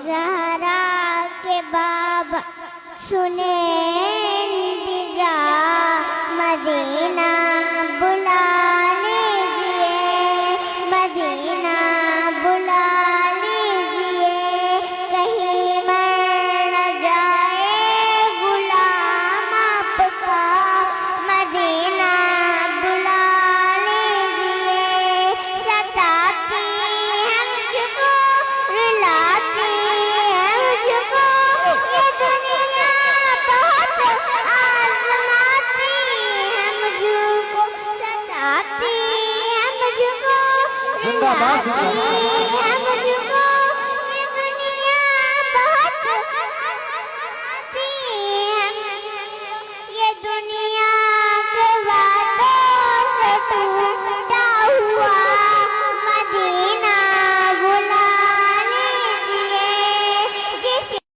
ज़हरा के बाबा सुने इंतिजा मदीना बुला लीजिए, मदीना बुला लीजिए, कहीं मर न जाए गुलाम आपका, मदीना बुला लीजिए। सताती है मुझको, रुलाती है मुझको, ये दुनिया बहुत आजमाती है मुझको, सताती है मुझको, जिंदाबाद, रुलाती है